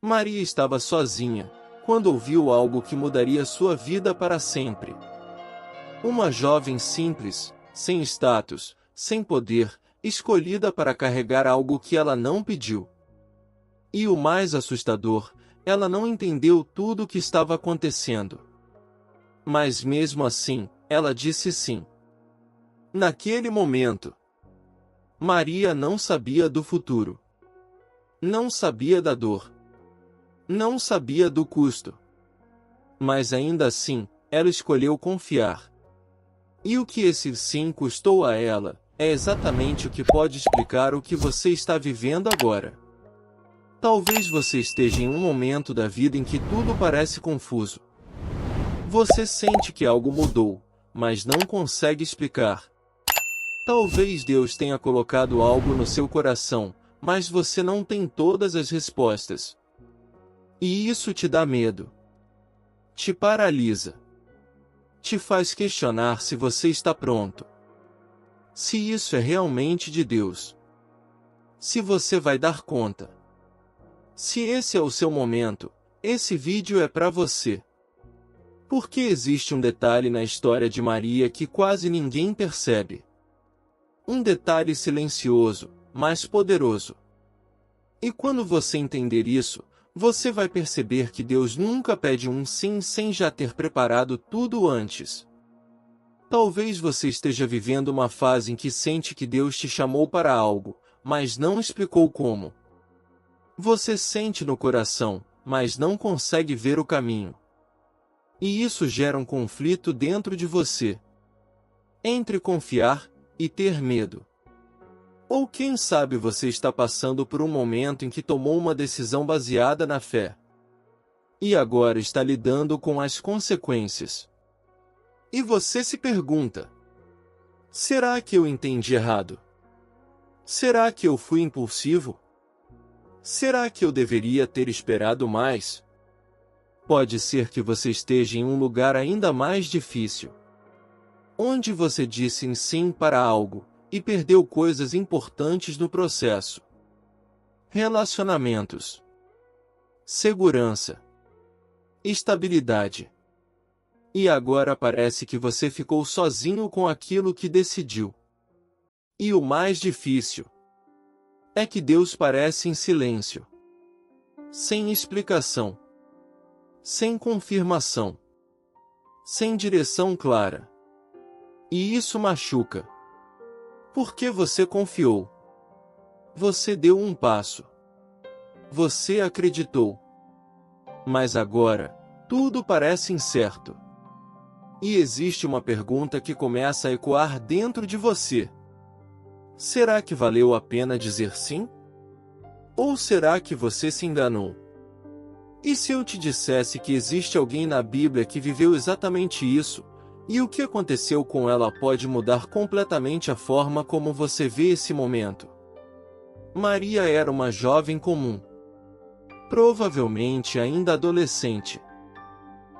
Maria estava sozinha, quando ouviu algo que mudaria sua vida para sempre. Uma jovem simples, sem status, sem poder, escolhida para carregar algo que ela não pediu. E o mais assustador, ela não entendeu tudo o que estava acontecendo. Mas mesmo assim, ela disse sim. Naquele momento, Maria não sabia do futuro. Não sabia da dor. Não sabia do custo. Mas ainda assim, ela escolheu confiar. E o que esse sim custou a ela, é exatamente o que pode explicar o que você está vivendo agora. Talvez você esteja em um momento da vida em que tudo parece confuso. Você sente que algo mudou, mas não consegue explicar. Talvez Deus tenha colocado algo no seu coração, mas você não tem todas as respostas. E isso te dá medo. Te paralisa. Te faz questionar se você está pronto. Se isso é realmente de Deus. Se você vai dar conta. Se esse é o seu momento, esse vídeo é para você. Porque existe um detalhe na história de Maria que quase ninguém percebe. Um detalhe silencioso, mas poderoso. E quando você entender isso, você vai perceber que Deus nunca pede um sim sem já ter preparado tudo antes. Talvez você esteja vivendo uma fase em que sente que Deus te chamou para algo, mas não explicou como. Você sente no coração, mas não consegue ver o caminho. E isso gera um conflito dentro de você. Entre confiar e ter medo. Ou quem sabe você está passando por um momento em que tomou uma decisão baseada na fé. E agora está lidando com as consequências. E você se pergunta: será que eu entendi errado? Será que eu fui impulsivo? Será que eu deveria ter esperado mais? Pode ser que você esteja em um lugar ainda mais difícil. Onde você disse sim para algo, e perdeu coisas importantes no processo. Relacionamentos. Segurança. Estabilidade. E agora parece que você ficou sozinho com aquilo que decidiu. E o mais difícil é que Deus parece em silêncio. Sem explicação. Sem confirmação. Sem direção clara. E isso machuca. Porque você confiou. Você deu um passo. Você acreditou. Mas agora, tudo parece incerto. E existe uma pergunta que começa a ecoar dentro de você. Será que valeu a pena dizer sim? Ou será que você se enganou? E se eu te dissesse que existe alguém na Bíblia que viveu exatamente isso, e o que aconteceu com ela pode mudar completamente a forma como você vê esse momento? Maria era uma jovem comum. Provavelmente ainda adolescente.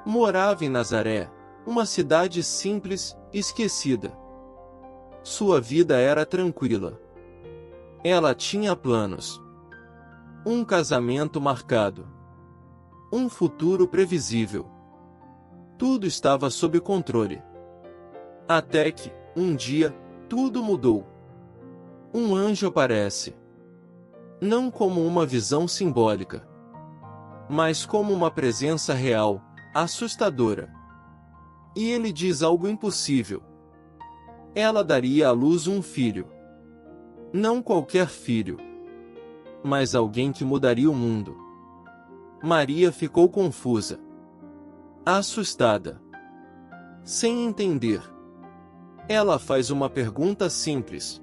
Morava em Nazaré, uma cidade simples, esquecida. Sua vida era tranquila. Ela tinha planos. Um casamento marcado. Um futuro previsível. Tudo estava sob controle. Até que, um dia, tudo mudou. Um anjo aparece. Não como uma visão simbólica, mas como uma presença real, assustadora. E ele diz algo impossível. Ela daria à luz um filho. Não qualquer filho, mas alguém que mudaria o mundo. Maria ficou confusa. Assustada. Sem entender. Ela faz uma pergunta simples.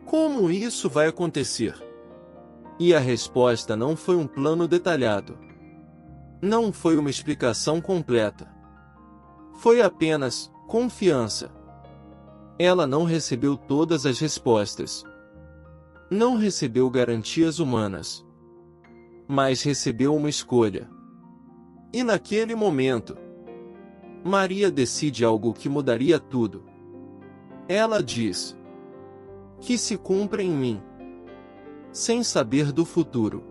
Como isso vai acontecer? E a resposta não foi um plano detalhado. Não foi uma explicação completa. Foi apenas confiança. Ela não recebeu todas as respostas. Não recebeu garantias humanas. Mas recebeu uma escolha. E naquele momento, Maria decide algo que mudaria tudo. Ela diz: que se cumpra em mim. Sem saber do futuro.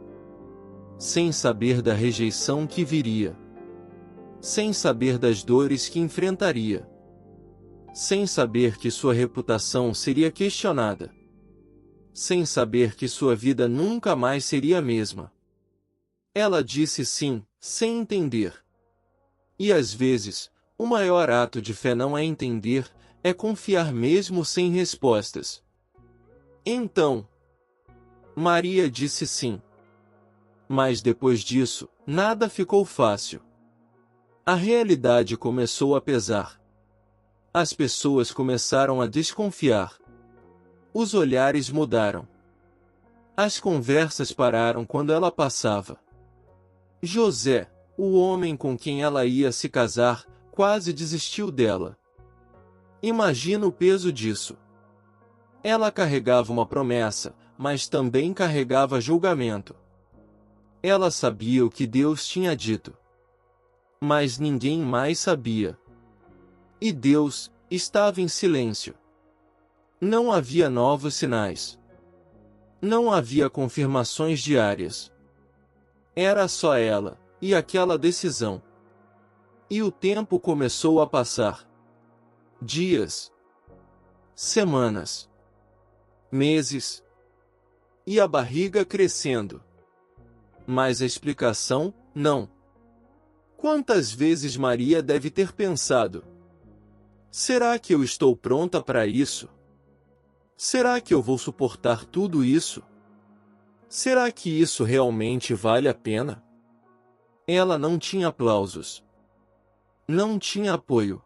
sem saber da rejeição que viria, sem saber das dores que enfrentaria, sem saber que sua reputação seria questionada, sem saber que sua vida nunca mais seria a mesma. Ela disse sim, sem entender. E às vezes, o maior ato de fé não é entender, é confiar mesmo sem respostas. Então, Maria disse sim. Mas depois disso, nada ficou fácil. A realidade começou a pesar. As pessoas começaram a desconfiar. Os olhares mudaram. As conversas pararam quando ela passava. José, o homem com quem ela ia se casar, quase desistiu dela. Imagina o peso disso. Ela carregava uma promessa, mas também carregava julgamento. Ela sabia o que Deus tinha dito. Mas ninguém mais sabia. E Deus estava em silêncio. Não havia novos sinais. Não havia confirmações diárias. Era só ela, e aquela decisão. E o tempo começou a passar. Dias. Semanas. Meses. E a barriga crescendo. Mas a explicação, não. Quantas vezes Maria deve ter pensado: será que eu estou pronta para isso? Será que eu vou suportar tudo isso? Será que isso realmente vale a pena? Ela não tinha aplausos. Não tinha apoio.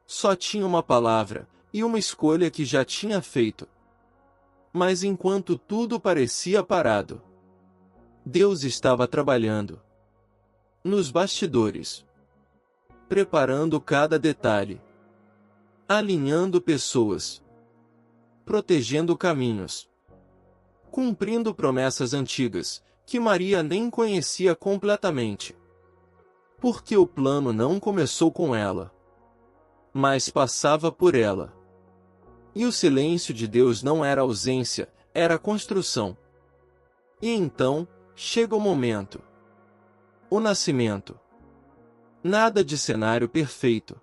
Só tinha uma palavra, e uma escolha que já tinha feito. Mas enquanto tudo parecia parado, Deus estava trabalhando. Nos bastidores. Preparando cada detalhe. Alinhando pessoas. Protegendo caminhos. Cumprindo promessas antigas, que Maria nem conhecia completamente. Porque o plano não começou com ela, mas passava por ela. E o silêncio de Deus não era ausência, era construção. E então, chega o momento. O nascimento. Nada de cenário perfeito.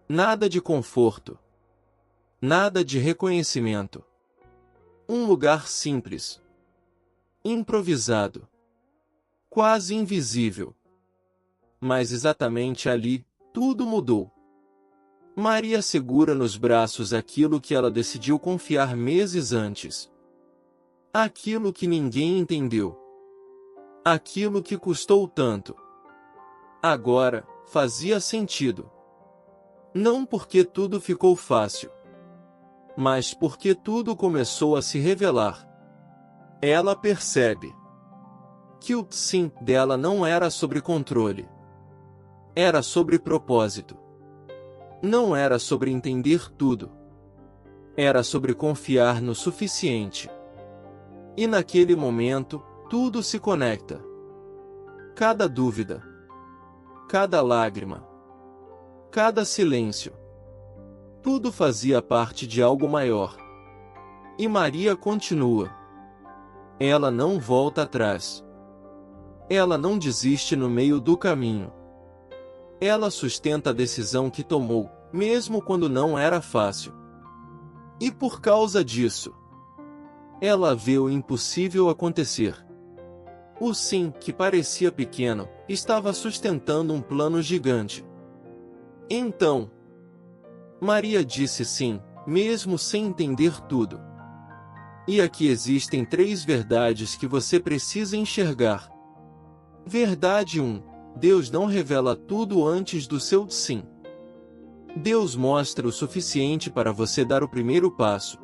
Nada de conforto. Nada de reconhecimento. Um lugar simples. Improvisado. Quase invisível. Mas exatamente ali, tudo mudou. Maria segura nos braços aquilo que ela decidiu confiar meses antes. Aquilo que ninguém entendeu. Aquilo que custou tanto. Agora, fazia sentido. Não porque tudo ficou fácil, mas porque tudo começou a se revelar. Ela percebe que o sim dela não era sobre controle. Era sobre propósito. Não era sobre entender tudo. Era sobre confiar no suficiente. E naquele momento, tudo se conecta. Cada dúvida. Cada lágrima. Cada silêncio. Tudo fazia parte de algo maior. E Maria continua. Ela não volta atrás. Ela não desiste no meio do caminho. Ela sustenta a decisão que tomou, mesmo quando não era fácil. E por causa disso, ela vê o impossível acontecer. O sim, que parecia pequeno, estava sustentando um plano gigante. Então, Maria disse sim, mesmo sem entender tudo. E aqui existem 3 verdades que você precisa enxergar. Verdade 1. Deus não revela tudo antes do seu sim. Deus mostra o suficiente para você dar o primeiro passo.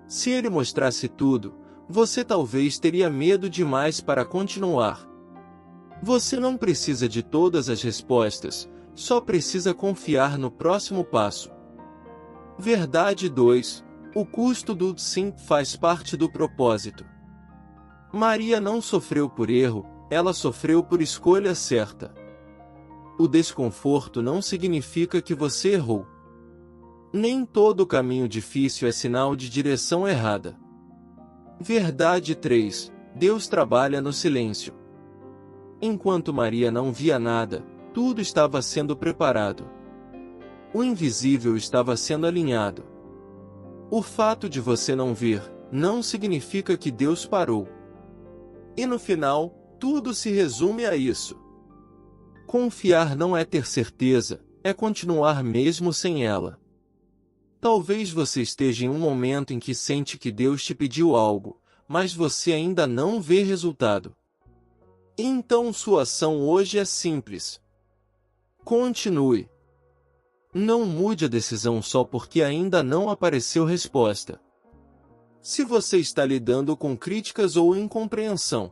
Se Ele mostrasse tudo, você talvez teria medo demais para continuar. Você não precisa de todas as respostas, só precisa confiar no próximo passo. Verdade 2. O custo do sim faz parte do propósito. Maria não sofreu por erro, ela sofreu por escolha certa. O desconforto não significa que você errou. Nem todo caminho difícil é sinal de direção errada. Verdade 3. Deus trabalha no silêncio. Enquanto Maria não via nada, tudo estava sendo preparado. O invisível estava sendo alinhado. O fato de você não ver, não significa que Deus parou. E no final, tudo se resume a isso. Confiar não é ter certeza, é continuar mesmo sem ela. Talvez você esteja em um momento em que sente que Deus te pediu algo, mas você ainda não vê resultado. Então sua ação hoje é simples. Continue. Não mude a decisão só porque ainda não apareceu resposta. Se você está lidando com críticas ou incompreensão,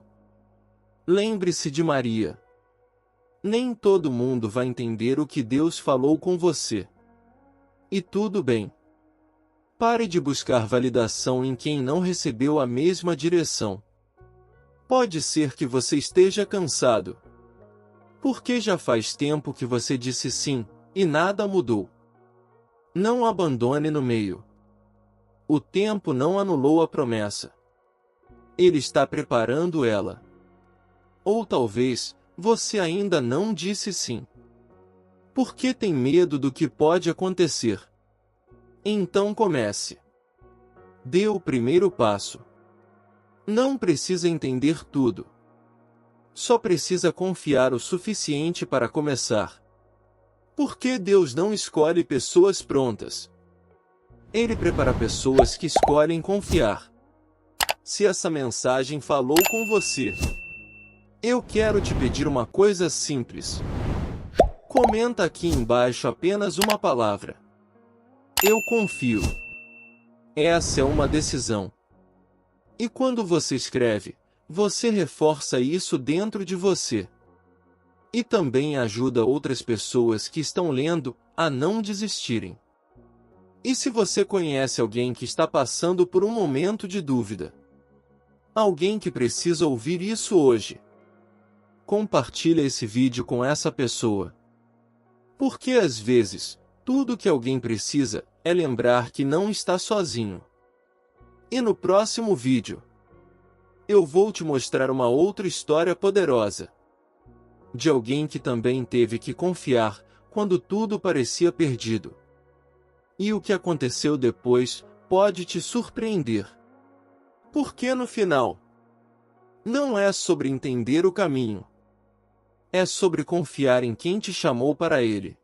lembre-se de Maria. Nem todo mundo vai entender o que Deus falou com você. E tudo bem. Pare de buscar validação em quem não recebeu a mesma direção. Pode ser que você esteja cansado. Porque já faz tempo que você disse sim, e nada mudou. Não abandone no meio. O tempo não anulou a promessa. Ele está preparando ela. Ou talvez, você ainda não disse sim. Porque tem medo do que pode acontecer. Então comece. Dê o primeiro passo. Não precisa entender tudo. Só precisa confiar o suficiente para começar. Porque Deus não escolhe pessoas prontas. Ele prepara pessoas que escolhem confiar. Se essa mensagem falou com você, eu quero te pedir uma coisa simples. Comenta aqui embaixo apenas uma palavra. Eu confio. Essa é uma decisão. E quando você escreve, você reforça isso dentro de você. E também ajuda outras pessoas que estão lendo a não desistirem. E se você conhece alguém que está passando por um momento de dúvida? Alguém que precisa ouvir isso hoje? Compartilhe esse vídeo com essa pessoa. Porque às vezes, tudo que alguém precisa é lembrar que não está sozinho. E no próximo vídeo, eu vou te mostrar uma outra história poderosa. De alguém que também teve que confiar quando tudo parecia perdido. E o que aconteceu depois pode te surpreender. Porque no final, não é sobre entender o caminho. É sobre confiar em quem te chamou para ele.